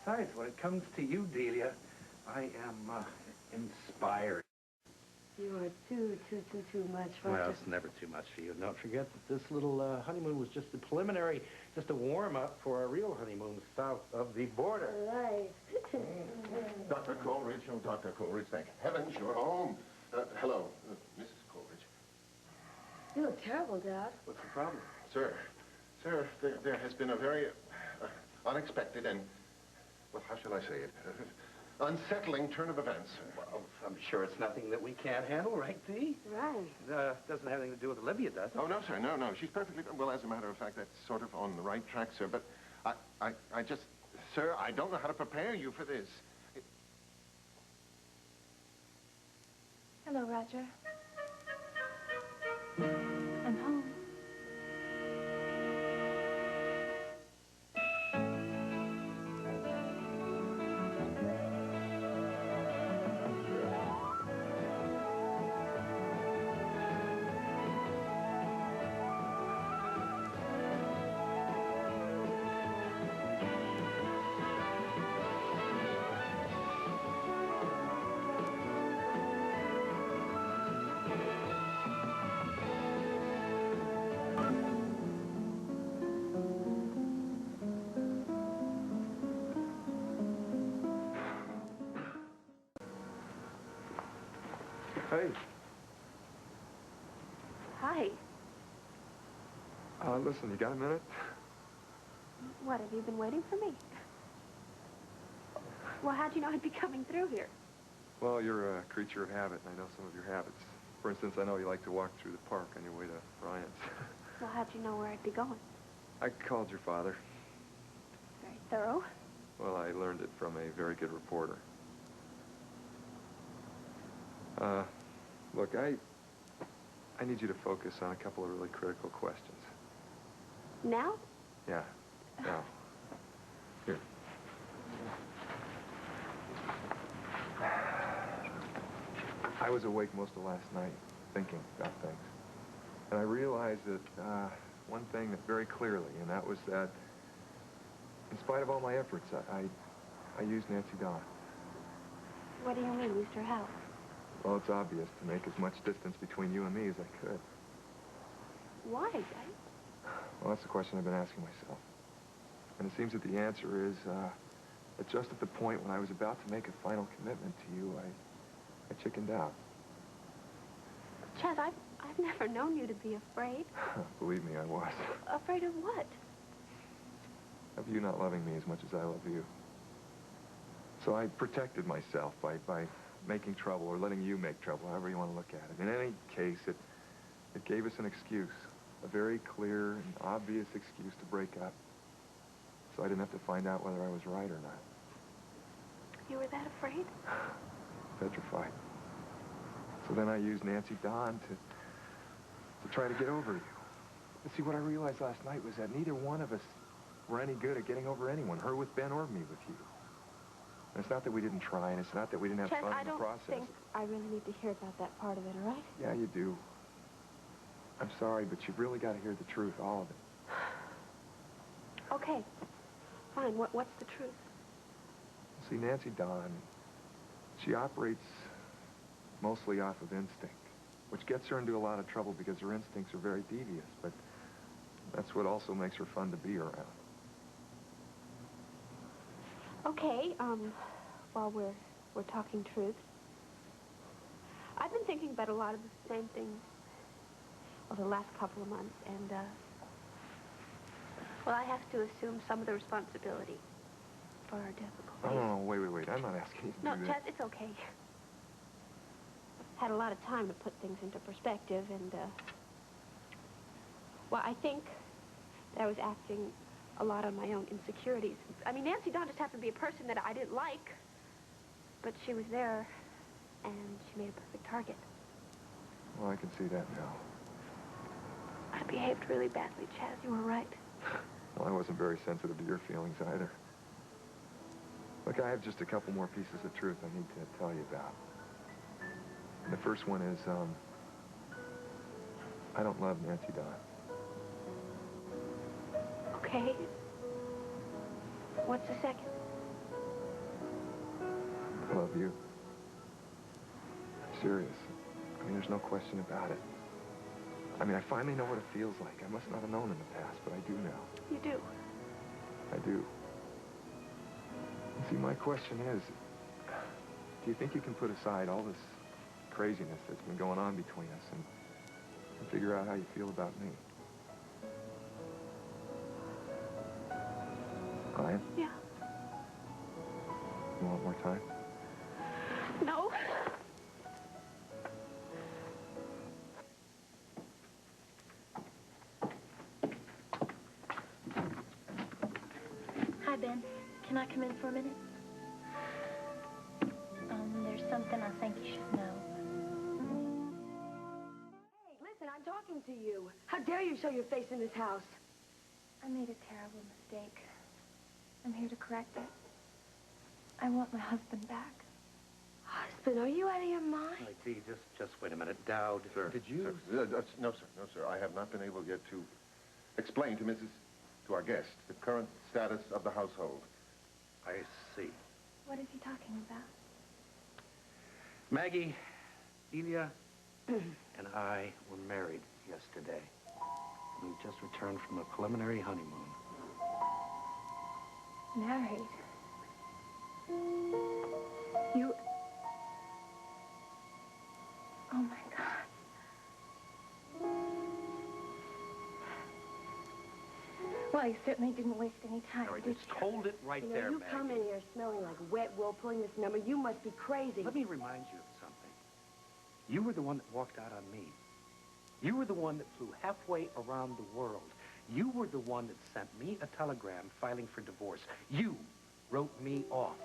Besides, when it comes to you, Delia, I am inspired. You are too much, Roger. Well, it's never too much for you. Don't forget that this little honeymoon was just a preliminary, just a warm-up for our real honeymoon south of the border. Right. Dr. Coleridge, oh, Dr. Coleridge, thank heavens you're home. Hello, Mrs. Coleridge. You look terrible, Dad. What's the problem? Sir, there has been a very unexpected and, well, how shall I say it? Unsettling turn of events. Well, I'm sure it's nothing that we can't handle, right, Dee? Right. Doesn't have anything to do with Olivia, does it? Oh, no, sir, no. She's perfectly, well, as a matter of fact, that's sort of on the right track, sir, but I just, sir, I don't know how to prepare you for this. Hello, Roger. I'm home. Hey. Hi. Listen, you got a minute? What, have you been waiting for me? Well, how'd you know I'd be coming through here? Well, you're a creature of habit, and I know some of your habits. For instance, I know you like to walk through the park on your way to Ryan's. Well, how'd you know where I'd be going? I called your father. Very thorough. Well, I learned it from a very good reporter. Look, I need you to focus on a couple of really critical questions. Now? Yeah, now. Here. I was awake most of last night thinking about things. And I realized that one thing that very clearly, and that was that in spite of all my efforts, I used Nancy Dawn. What do you mean, used her how? Well, it's obvious to make as much distance between you and me as I could. Why, Daddy? Well, that's the question I've been asking myself. And it seems that the answer is that just at the point when I was about to make a final commitment to you, I chickened out. Chaz, I've never known you to be afraid. Believe me, I was. Afraid of what? Of you not loving me as much as I love you. So I protected myself by making trouble or letting you make trouble, however you want to look at it. In any case, it gave us an excuse, a very clear and obvious excuse to break up. So I didn't have to find out whether I was right or not. You were that afraid? Petrified. So then I used Nancy Dawn to try to get over you. But see, what I realized last night was that neither one of us were any good at getting over anyone, her with Ben or me with you. And it's not that we didn't try, and it's not that we didn't have Chaz, fun in the process. I don't think I really need to hear about that part of it, all right? Yeah, you do. I'm sorry, but you've really got to hear the truth, all of it. Okay. Fine. What's the truth? See, Nancy Dawn, she operates mostly off of instinct, which gets her into a lot of trouble because her instincts are very devious, but that's what also makes her fun to be around. Okay, while we're talking truth, I've been thinking about a lot of the same things over the last couple of months, and, well, I have to assume some of the responsibility for our difficulties. Oh, wait. I'm not asking you to No, do that. Chaz, it's okay. Had a lot of time to put things into perspective, and, well, I think that I was acting a lot on my own insecurities. I mean, Nancy Dawn just happened to be a person that I didn't like, but she was there, and she made a perfect target. Well, I can see that now. I behaved really badly, Chaz. You were right. Well, I wasn't very sensitive to your feelings either. Look, I have just a couple more pieces of truth I need to tell you about. And the first one is, I don't love Nancy Dawn. Okay. What's the second? love you. I'm serious. I mean, there's no question about it. I mean, I finally know what it feels like. I must not have known in the past, but I do now. You do. I do. See, my question is, do you think you can put aside all this craziness that's been going on between us and figure out how you feel about me? Ryan? Yeah. You want more time? No. Hi, Ben. Can I come in for a minute? There's something I think you should know. Hey, listen, I'm talking to you. How dare you show your face in this house? I made a terrible mistake. I'm here to correct it. I want my husband back. Husband, are you out of your mind? All right, Dee, just wait a minute. Dowd, Sir, did you... Sir, no, sir. No, sir. I have not been able yet to explain to our guest, the current status of the household. I see. What is he talking about? Maggie, Delia, and I were married yesterday. We just returned from a preliminary honeymoon. Married? You... Oh, my God. Well, you certainly didn't waste any time, All right, did just you? hold it right You know, there, you Maggie. come in here smelling like wet wool, pulling this number. You must be crazy. Let me remind you of something. You were the one that walked out on me. You were the one that flew halfway around the world. You were the one that sent me a telegram filing for divorce. You wrote me off.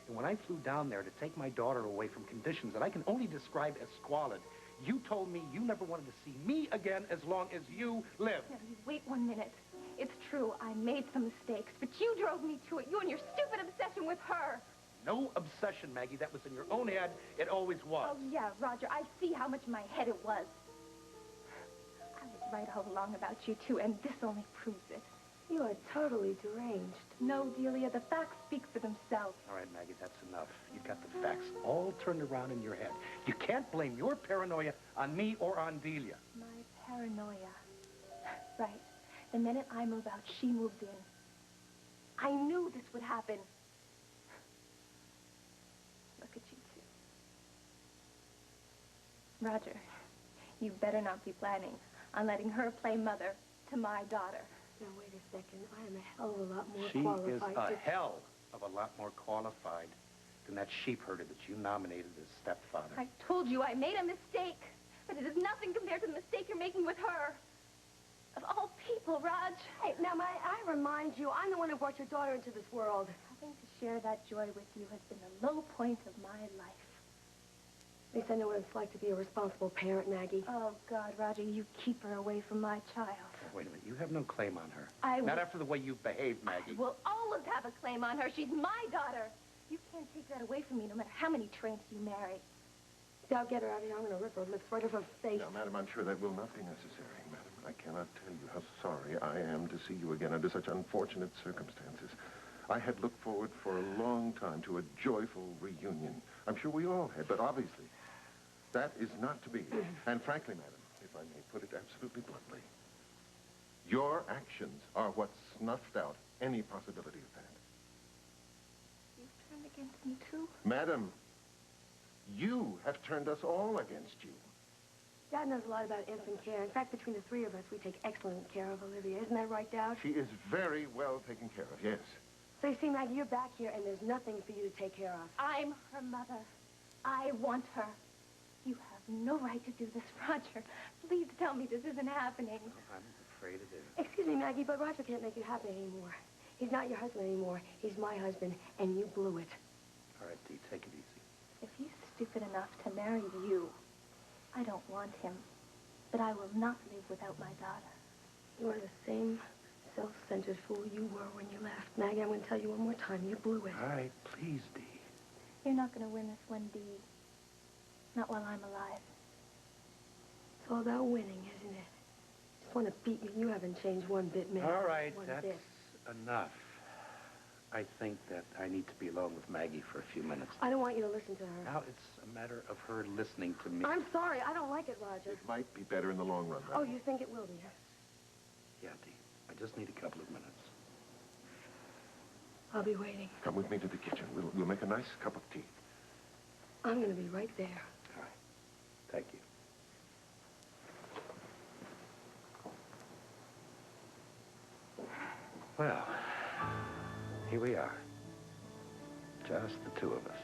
And when I flew down there to take my daughter away from conditions that I can only describe as squalid, you told me you never wanted to see me again as long as you lived. Now, you wait 1 minute. It's true, I made some mistakes, but you drove me to it. You and your stupid obsession with her. No obsession, Maggie. That was in your own head. It always was. Oh, yeah, Roger, I see how much in my head it was. I was right all along about you, too, and this only proves it. You are totally deranged. No, Delia, the facts speak for themselves. All right, Maggie, that's enough. You've got the facts all turned around in your head. You can't blame your paranoia on me or on Delia. My paranoia. Right. The minute I move out, she moves in. I knew this would happen. Look at you two. Roger, you better not be planning on letting her play mother to my daughter. Now, wait a second. I am a hell of a lot more She qualified. is a hell of a lot more qualified than that sheep herder that you nominated as stepfather. I told you I made a mistake, but it is nothing compared to the mistake you're making with her. Of all people, Raj. Hey, now, I remind you, I'm the one who brought your daughter into this world. Having to share that joy with you has been the low point of my life. At least I know what it's like to be a responsible parent, Maggie. Oh, God, Roger, you keep her away from my child. Wait a minute. You have no claim on her. I Not will- after the way you've behaved, Maggie. I will always have a claim on her. She's my daughter. You can't take that away from me no matter how many tramps you marry. See, I'll get her out of here. I'm going to rip her lips right off her face. Now, madam, I'm sure that will not be necessary, madam. I cannot tell you how sorry I am to see you again under such unfortunate circumstances. I had looked forward for a long time to a joyful reunion. I'm sure we all had, but obviously, that is not to be. And frankly, madam, if I may put it absolutely bluntly, your actions are what snuffed out any possibility of that. You've turned against me, too? Madam, you have turned us all against you. Dad knows a lot about infant care. In fact, between the three of us, we take excellent care of Olivia. Isn't that right, Dad? She is very well taken care of, yes. So you see, Maggie, you're back here, and there's nothing for you to take care of. I'm her mother. I want her. You have no right to do this, Roger. Please tell me this isn't happening. I'm afraid it is. Excuse me, Maggie, but Roger can't make you happy anymore. He's not your husband anymore. He's my husband, and you blew it. All right, Dee, take it easy. If he's stupid enough to marry you, I don't want him. But I will not live without my daughter. You are the same self-centered fool you were when you left. Maggie, I'm going to tell you one more time. You blew it. All right, please, Dee. You're not going to win this one, Dee. Not while I'm alive. It's all about winning, isn't it? Just want to beat me. You haven't changed one bit, man. All right, One that's bit. enough. I think that I need to be alone with Maggie for a few minutes. I don't want you to listen to her. Now, it's a matter of her listening to me. I'm sorry. I don't like it, Roger. It might be better in the long run, Oh, madam. you think it will be? Yeah, Dee. I just need a couple of minutes. I'll be waiting. Come with me to the kitchen. We'll make a nice cup of tea. I'm going to be right there. All right. Thank you. Well, here we are. Just the two of us.